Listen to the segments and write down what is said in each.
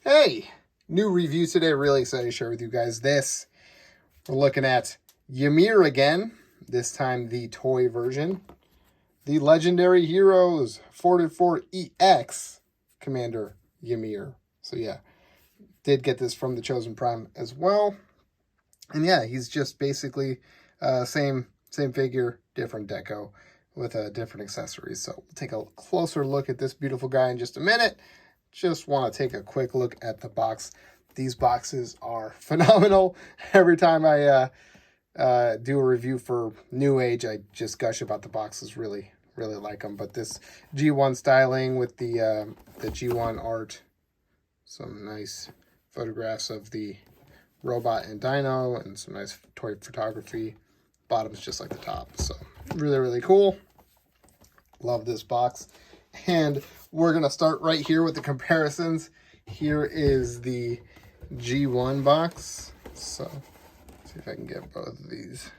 Hey, new review today. Really excited to share with you guys this. We're looking at Ymir again, this time the toy version. The Legendary Heroes 44 EX Commander Ymir. So yeah, did get this from the Chosen Prime as well. And yeah, he's just basically same figure, different deco with different accessories. So we'll take a closer look at this beautiful guy in just a minute. Just want to take a quick look at the box. These boxes are phenomenal. Every time I do a review for NewAge, I just gush about the boxes. Really like them. But this G1 styling with the G1 art, some nice photographs of the robot and dino, and some nice toy photography. Bottom's just like the top. So really cool. Love this box. And we're going to start right here with the comparisons. Here is the G1 box. So, let's see if I can get both of these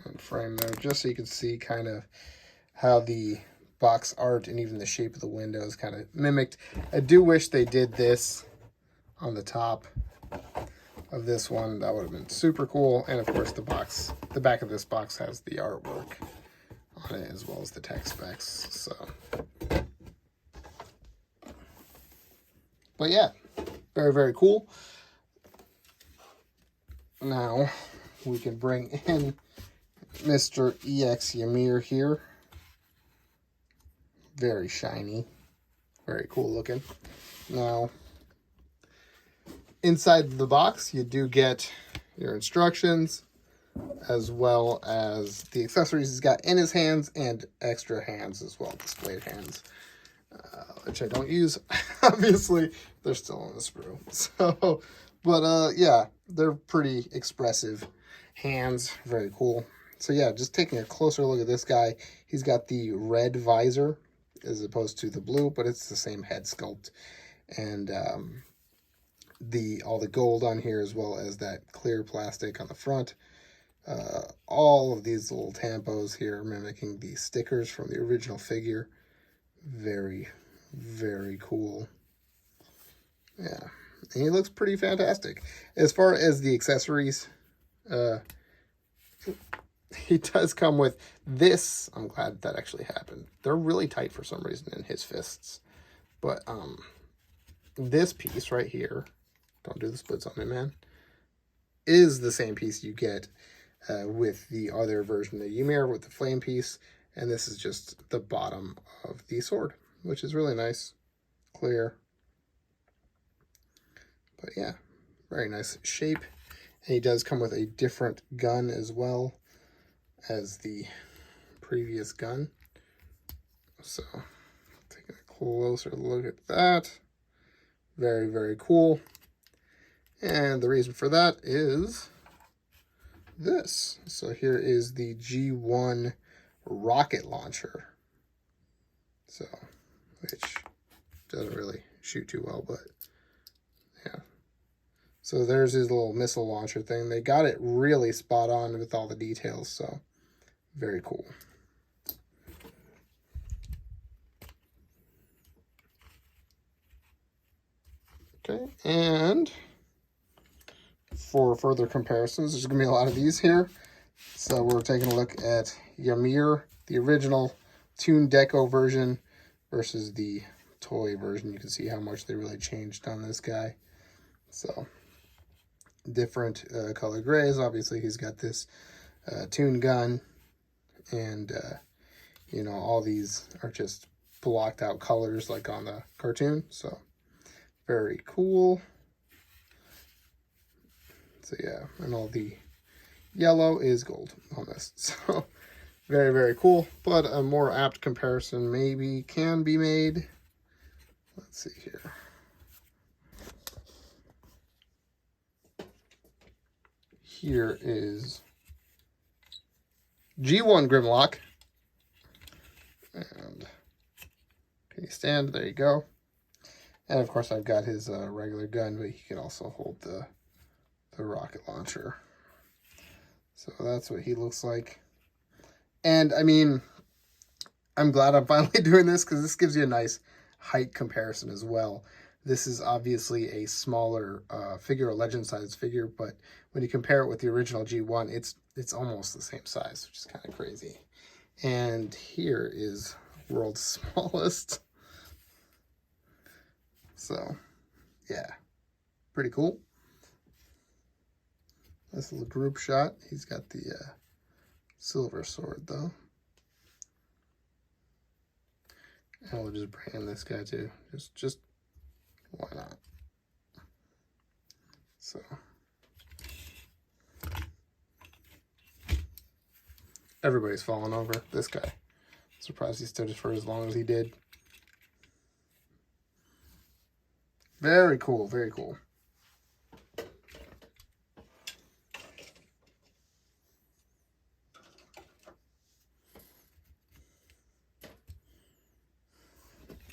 in frame there, just so you can see kind of how the box art and even the shape of the windows kind of mimicked. I do wish they did this on the top of this one. That would have been super cool. And of course the back of this box has the artwork on it as well as the tech specs. So, but yeah, very cool. Now we can bring in Mr. EX Ymir here. Very shiny, very cool looking. Now, inside the box, you do get your instructions, as well as the accessories he's got in his hands and extra hands as well, displayed hands, which I don't use. Obviously, they're still on the sprue. So, but yeah, they're pretty expressive hands. Very cool. So yeah, just taking a closer look at this guy. He's got the red visor as opposed to the blue, but it's the same head sculpt. And all the gold on here, as well as that clear plastic on the front. All of these little tampos here mimicking the stickers from the original figure. Very cool. Yeah, and he looks pretty fantastic. As far as the accessories, he does come with this. I'm glad that actually happened. They're really tight for some reason in his fists. But this piece right here, don't do the splits on me, man, is the same piece you get with the other version of Ymir with the flame piece. And this is just the bottom of the sword, which is really nice. Clear. But yeah, very nice shape. And he does come with a different gun as well as the previous gun. So, taking a closer look at that. Very cool. And the reason for that is this. So here is the G1 rocket launcher. So, which doesn't really shoot too well, but yeah. So there's his little missile launcher thing. They got it really spot on with all the details, so very cool. Okay, and for further comparisons, there's going to be a lot of these here. So we're taking a look at Ymir, the original Toon Deco version versus the toy version. You can see how much they really changed on this guy. So, different color grays. Obviously, he's got this Toon gun. And, you know, all these are just blocked out colors like on the cartoon. So, very cool. So yeah, and all the yellow is gold on this. So very cool. But a more apt comparison maybe can be made. Let's see here. Here is G1 Grimlock. And can you stand? There you go. And of course I've got his regular gun, but he can also hold the rocket launcher. So that's what he looks like. And I mean, I'm glad I'm finally doing this because this gives you a nice height comparison as well. This is obviously a smaller figure, a legend size figure, but when you compare it with the original G1, it's almost the same size, which is kind of crazy. And here is world's smallest. So, yeah, pretty cool. Nice little group shot. He's got the silver sword, though. And we'll just bring in this guy, too. Just why not? So, everybody's falling over this guy. Surprised he stood for as long as he did. Very cool, very cool.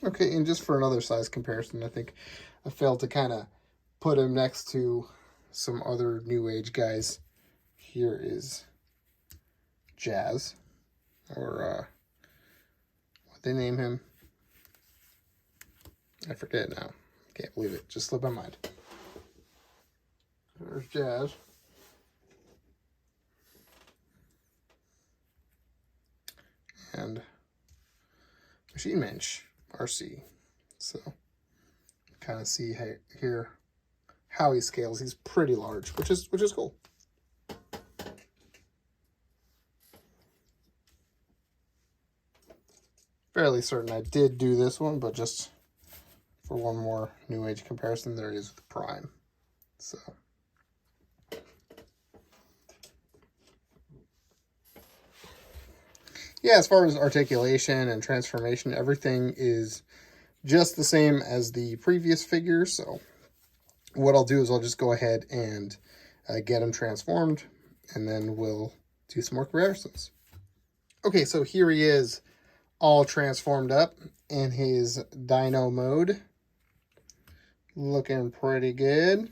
Okay, and just for another size comparison, I think I failed to kind of put him next to some other New Age guys. Here is Jazz, or what they name him. I forget now. Can't believe it. Just slipped my mind. There's Jazz. And Machine Mensch, RC. So, kind of see here how he scales. He's pretty large, which is cool. Fairly certain I did do this one, but just for one more New Age comparison, there it is with Prime. So, yeah, as far as articulation and transformation, everything is just the same as the previous figure. So what I'll do is I'll just go ahead and get him transformed, and then we'll do some more comparisons. Okay, so here he is all transformed up in his dino mode. Looking pretty good.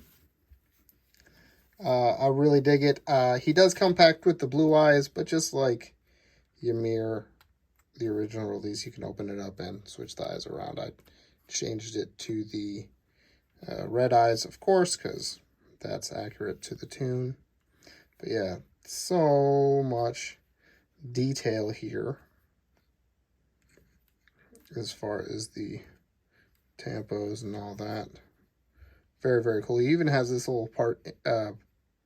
I really dig it. He does come packed with the blue eyes, but just like Ymir, the original release, you can open it up and switch the eyes around. I changed it to the red eyes, of course, because that's accurate to the tune. But yeah, so much detail here as far as the tampos and all that. Very, very cool. He even has this little part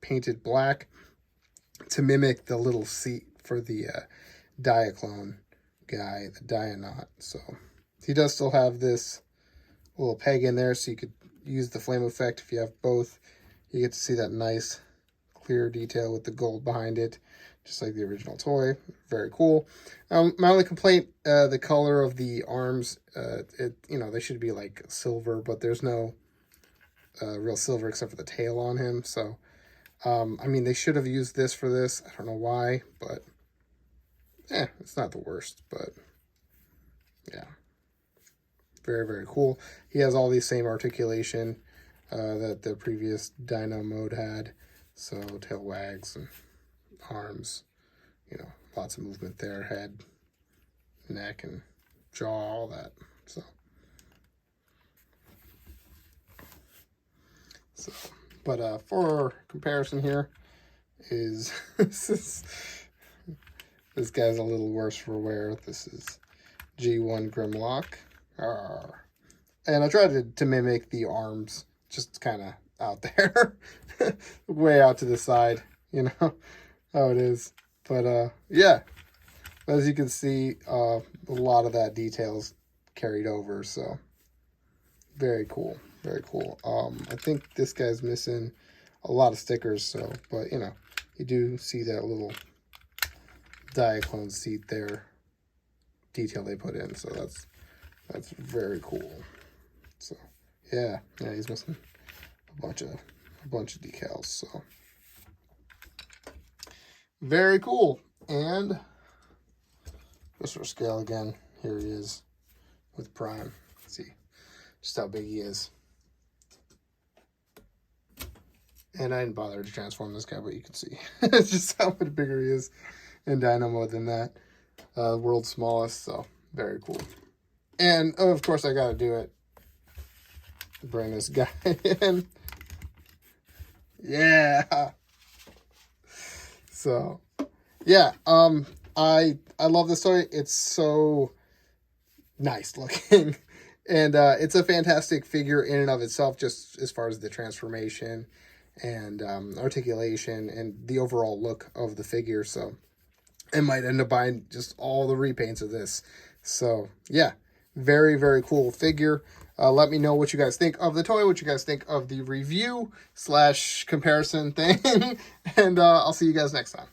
painted black to mimic the little seat for the Diaclone guy, the Dianaut. So he does still have this little peg in there, so you could use the flame effect. If you have both, you get to see that nice clear detail with the gold behind it, just like the original toy. Very cool. My only complaint, the color of the arms, they should be like silver, but there's no real silver except for the tail on him. So, I mean, they should have used this for this. I don't know why, but it's not the worst, but yeah. Very, very cool. He has all these same articulation that the previous Dino mode had. So tail wags and arms, lots of movement there, head, neck, and jaw, all that. So, but for comparison here is this guy's a little worse for wear. This is G1 Grimlock. And I tried to mimic the arms, just kind of out there, way out to the side, how it is. But yeah, as you can see, a lot of that details carried over. So very cool, very cool. I think this guy's missing a lot of stickers. So, but you do see that little Diaclone seat there, detail they put in. So that's very cool. So yeah, he's missing a bunch of decals. So very cool. And just for scale again, here he is with Prime. Let's see just how big he is. And I didn't bother to transform this guy, but you can see just how much bigger he is in Dino mode than that. World's smallest, so very cool. And of course I gotta do it. Bring this guy in. Yeah. So, yeah. I love this toy. It's so nice looking. And it's a fantastic figure in and of itself, just as far as the transformation and articulation and the overall look of the figure. So I might end up buying just all the repaints of this. So yeah, very, very cool figure. Let me know what you guys think of the toy, what you guys think of the review / comparison thing. And I'll see you guys next time.